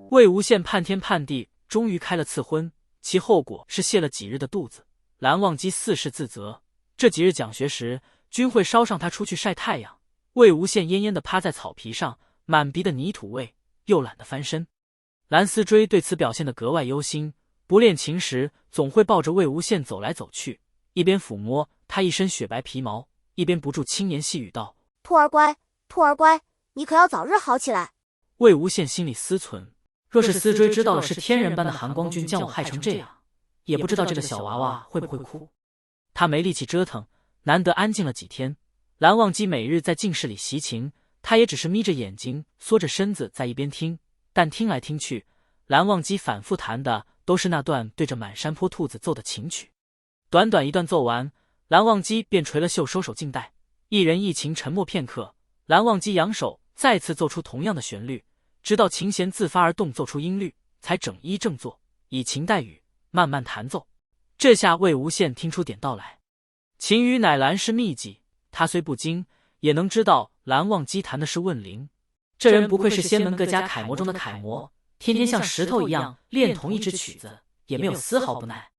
魏无羡盼天盼地，终于开了次荤，其后果是泻了几日的肚子。蓝忘机似是自责，这几日讲学时，均会捎上他出去晒太阳。魏无羡恹恹地趴在草皮上，满鼻的泥土味，又懒得翻身。蓝思追对此表现得格外忧心，不练琴时总会抱着魏无羡走来走去，一边抚摸他一身雪白皮毛，一边不住轻言细语道：“兔儿乖，兔儿乖，你可要早日好起来。”魏无羡心里思忖，若是思追知道了是天人般的韩光君将我害成这样，也不知道这个小娃娃会不会哭。他没力气折腾，难得安静了几天。蓝忘机每日在静室里习琴，他也只是眯着眼睛缩着身子在一边听，但听来听去，蓝忘机反复弹的都是那段对着满山坡兔子奏的琴曲。短短一段奏完，蓝忘机便垂了袖收手静待，一人一琴沉默片刻。蓝忘机扬手再次奏出同样的旋律，直到琴弦自发而动奏出音律，才整一正坐，以琴代语，慢慢弹奏。这下魏无羡听出点道来，琴语乃蓝氏秘技，他虽不精，也能知道蓝忘机弹的是问铃。这人不愧是仙门各家楷模中的楷模，天天像石头一样练同一支曲子，也没有丝毫不耐。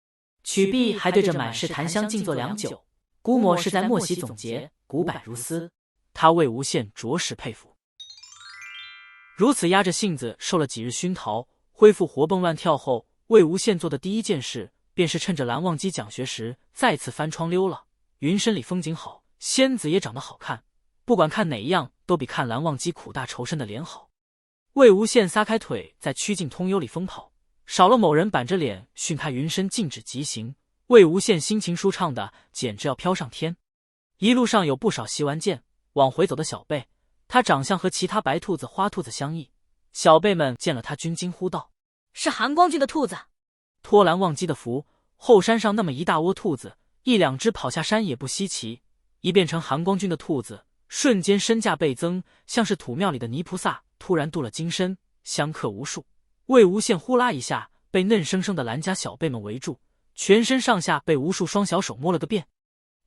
曲毕还对着满室檀香静坐良久，估摸是在默习总结，古柏如丝。他魏无羡着实佩服。如此压着性子受了几日熏陶，恢复活蹦乱跳后，魏无羡做的第一件事便是趁着蓝忘机讲学时再次翻窗溜了。云深里风景好，仙子也长得好看，不管看哪一样都比看蓝忘机苦大仇深的脸好。魏无羡撒开腿在曲径通幽里疯跑，少了某人板着脸训他云深禁止疾行，魏无羡心情舒畅的简直要飘上天。一路上有不少习完剑往回走的小辈，他长相和其他白兔子花兔子相异，小辈们见了他均惊呼道：“是韩光君的兔子！”托蓝忘机的福，后山上那么一大窝兔子，一两只跑下山也不稀奇。一变成韩光君的兔子，瞬间身价倍增，像是土庙里的泥菩萨突然镀了金身，香客无数。魏无羡呼啦一下被嫩生生的蓝家小辈们围住，全身上下被无数双小手摸了个遍。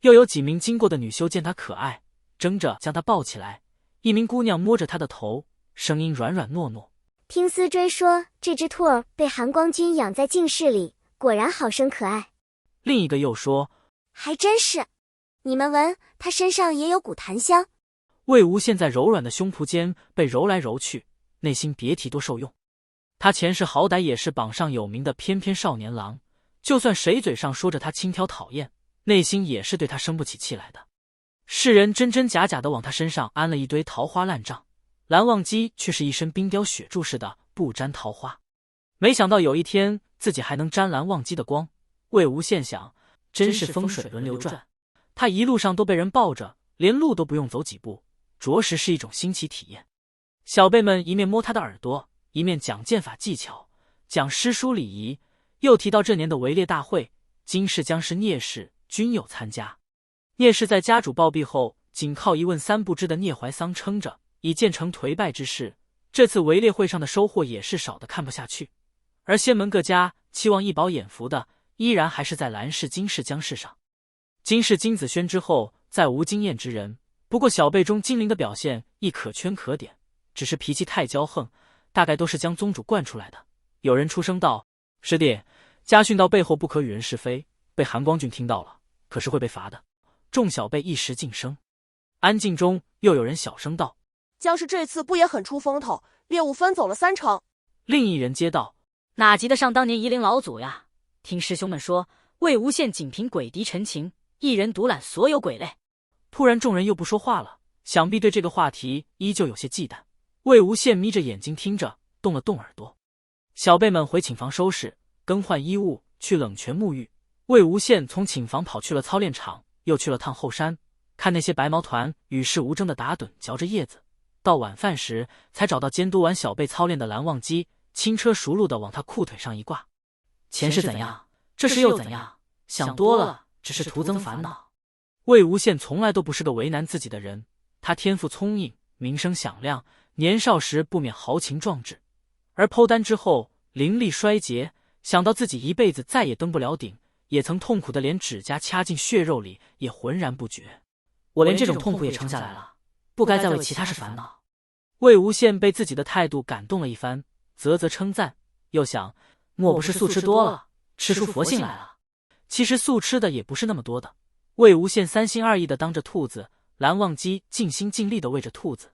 又有几名经过的女修见他可爱，争着将他抱起来。一名姑娘摸着他的头，声音软软糯糯：“听思追说，这只兔儿被韩光君养在静室里，果然好生可爱。”另一个又说：“还真是，你们闻，它身上也有股檀香。”魏无羡在柔软的胸脯间被揉来揉去，内心别提多受用。他前世好歹也是榜上有名的翩翩少年郎，就算谁嘴上说着他轻佻讨厌，内心也是对他生不起气来的。世人真真假假的往他身上安了一堆桃花烂账，蓝忘机却是一身冰雕雪柱似的不沾桃花。没想到有一天自己还能沾蓝忘机的光，魏无羡想，真是风水轮流转。他一路上都被人抱着，连路都不用走几步，着实是一种新奇体验。小辈们一面摸他的耳朵，一面讲剑法技巧，讲诗书礼仪，又提到这年的围猎大会，金氏、江氏、聂氏均有参加。聂氏在家主暴毙后，仅靠一问三不知的聂怀桑撑着，已建成颓败之势。这次围猎会上的收获也是少得看不下去。而仙门各家期望一饱眼福的，依然还是在蓝氏、金氏、江氏上。金氏金子轩之后，再无惊艳之人。不过小辈中精灵的表现亦可圈可点，只是脾气太骄横，大概都是将宗主惯出来的。有人出声道：“师弟，家训到背后不可与人是非，被韩光君听到了，可是会被罚的。”众小辈一时噤声。安静中又有人小声道：“江氏这次不也很出风头，猎物分走了3成。”另一人接道：“哪及得上当年夷陵老祖呀？听师兄们说，魏无羡仅凭鬼笛陈情，一人独揽所有鬼类。”突然众人又不说话了，想必对这个话题依旧有些忌惮。魏无羡眯着眼睛听着，动了动耳朵。小辈们回寝房收拾更换衣物，去冷泉沐浴。魏无羡从寝房跑去了操练场，又去了趟后山，看那些白毛团与世无争的打盹嚼着叶子。到晚饭时才找到监督完小辈操练的蓝忘机，轻车熟路地往他裤腿上一挂。前世怎样，这世又怎样，想多了只是徒增烦恼。魏无羡从来都不是个为难自己的人，他天赋聪颖，名声响亮，年少时不免豪情壮志，而剖丹之后灵力衰竭，想到自己一辈子再也登不了顶，也曾痛苦的连指甲掐进血肉里也浑然不觉。我连这种痛苦也撑下来了，不该再为其他事烦恼。魏无羡被自己的态度感动了一番，啧啧称赞，又想莫不是素吃多了，吃出佛性来了。其实素吃的也不是那么多的。魏无羡三心二意的当着兔子，蓝忘机尽心尽力的喂着兔子。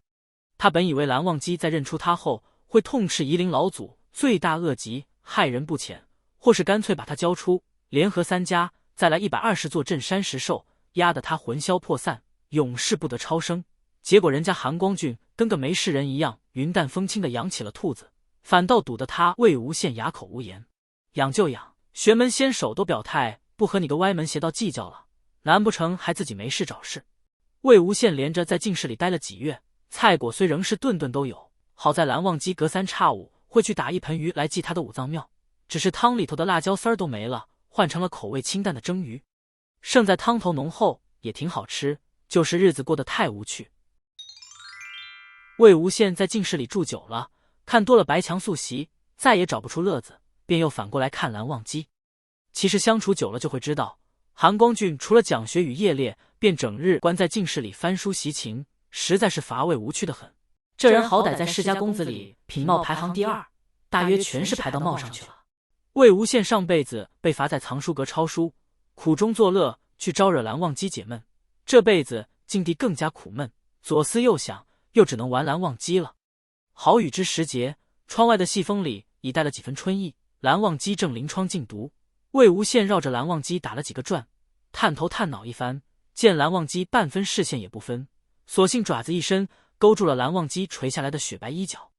他本以为蓝忘机在认出他后会痛斥夷陵老祖罪大恶极，害人不浅，或是干脆把他交出，联合三家再来120座镇山石兽，压得他魂消魄散，永世不得超生。结果人家韩光俊跟个没事人一样，云淡风轻的养起了兔子，反倒堵得他魏无羡哑口无言。养就养，玄门仙手都表态不和你个歪门邪道计较了，难不成还自己没事找事？魏无羡连着在净室里待了几月，菜果虽仍是顿顿都有，好在蓝忘机隔三差五会去打一盆鱼来祭他的五脏庙，只是汤里头的辣椒丝儿都没了，换成了口味清淡的蒸鱼，胜在汤头浓厚，也挺好吃，就是日子过得太无趣。魏无羡在净室里住久了，看多了白墙素席，再也找不出乐子，便又反过来看蓝忘机。其实相处久了就会知道，韩光俊除了讲学与夜猎，便整日关在净室里翻书习琴，实在是乏味无趣的很。这人好歹在世家公子里品貌排行第2，大约全是排到貌上去了。魏无羡上辈子被罚在藏书阁抄书，苦中作乐去招惹蓝忘机解闷，这辈子境地更加苦闷，左思右想，又只能玩蓝忘机了。好雨之时节，窗外的细风里已带了几分春意，蓝忘机正临窗静读。魏无羡绕着蓝忘机打了几个转，探头探脑一番，见蓝忘机半分视线也不分，索性爪子一伸，勾住了蓝忘机垂下来的雪白衣角，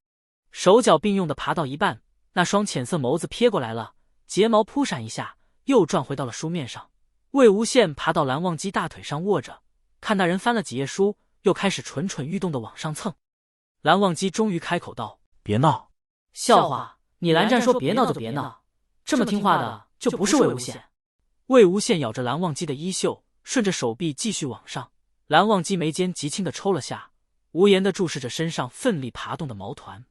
手脚并用的爬到一半，那双浅色眸子瞥过来了，睫毛扑闪一下，又转回到了书面上。魏无羡爬到蓝忘机大腿上卧着，看那人翻了几页书，又开始蠢蠢欲动的往上蹭。蓝忘机终于开口道：“别闹！”笑话，你蓝湛说别闹就别闹，这么听话的就不是魏无羡。魏无羡咬着蓝忘机的衣袖，顺着手臂继续往上。蓝忘机眉间极轻的抽了下，无言的注视着身上奋力爬动的毛团。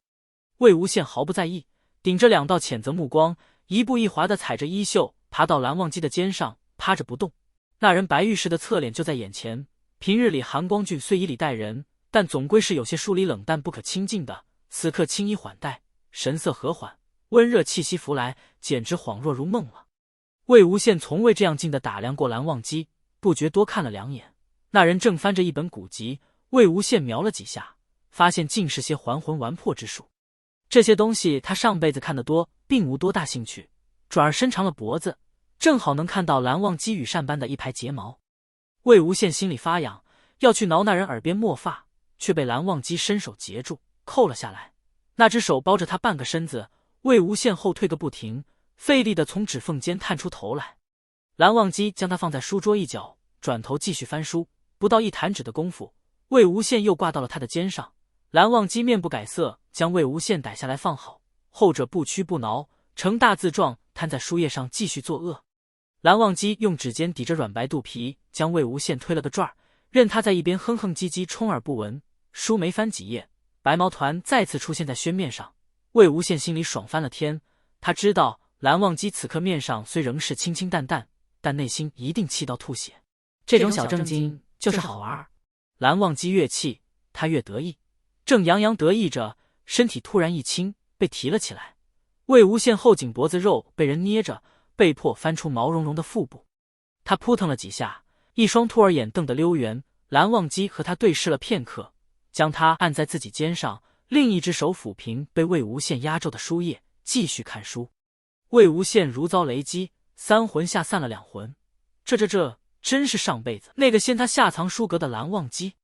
魏无羡毫不在意，顶着2道谴责目光，一步一滑的踩着衣袖，爬到蓝忘机的肩上，趴着不动。那人白玉似的侧脸就在眼前，平日里韩光俊虽以礼待人，但总归是有些疏离冷淡不可亲近的，此刻轻衣缓带，神色和缓，温热气息拂来，简直恍若如梦了。魏无羡从未这样近的打量过蓝忘机，不觉多看了2眼。那人正翻着一本古籍，魏无羡瞄了几下，发现尽是些还魂玩魄之术。这些东西他上辈子看得多，并无多大兴趣，转而伸长了脖子，正好能看到蓝忘机羽扇般的一排睫毛。魏无羡心里发痒，要去挠那人耳边墨发，却被蓝忘机伸手截住，扣了下来。那只手包着他半个身子，魏无羡后退个不停，费力地从指缝间探出头来。蓝忘机将他放在书桌一角，转头继续翻书。不到一弹指的功夫，魏无羡又挂到了他的肩上。蓝忘机面不改色，将魏无羡逮下来放好，后者不屈不挠，呈大字状摊在书页上继续作恶。蓝忘机用指尖抵着软白肚皮，将魏无羡推了个转儿，任他在一边哼哼唧唧充耳不闻。书没翻几页，白毛团再次出现在宣面上。魏无羡心里爽翻了天，他知道蓝忘机此刻面上虽仍是清清淡淡，但内心一定气到吐血。这种小正经就是好玩。蓝忘机越气，他越得意，正洋洋得意着，身体突然一轻，被提了起来。魏无羡后颈脖子肉被人捏着，被迫翻出毛茸茸的腹部。他扑腾了几下，一双兔儿眼瞪得溜圆。蓝忘机和他对视了片刻，将他按在自己肩上，另一只手抚平被魏无羡压皱的书页，继续看书。魏无羡如遭雷击，3魂下散了2魂。这真是上辈子那个掀他下藏书阁的蓝忘机。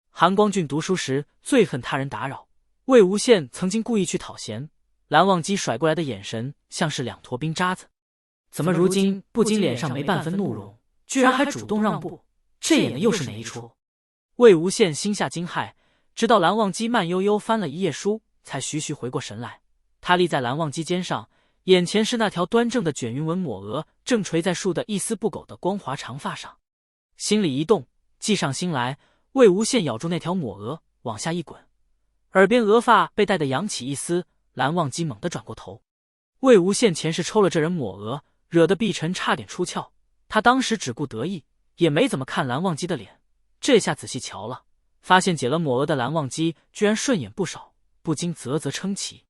韩光俊读书时最恨他人打扰，魏无羡曾经故意去讨嫌，蓝忘机甩过来的眼神像是2坨冰渣子。怎么如今不仅脸上没半分怒容，居然还主动让步？这演的又是哪一出？魏无羡心下惊骇，直到蓝忘机慢悠悠翻了一页书，才徐徐回过神来。他立在蓝忘机肩上，眼前是那条端正的卷云纹抹额，正垂在竖得一丝不苟的光滑长发上。心里一动，计上心来，魏无羡咬住那条抹额，往下一滚，耳边额发被带得扬起一丝。蓝忘机猛地转过头，魏无羡前世抽了这人抹额，惹得碧晨差点出窍。他当时只顾得意，也没怎么看蓝忘机的脸。这下仔细瞧了，发现解了抹额的蓝忘机居然顺眼不少，不禁啧啧称奇。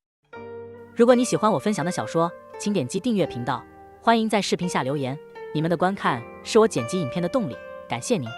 如果你喜欢我分享的小说，请点击订阅频道，欢迎在视频下留言，你们的观看是我剪辑影片的动力，感谢您。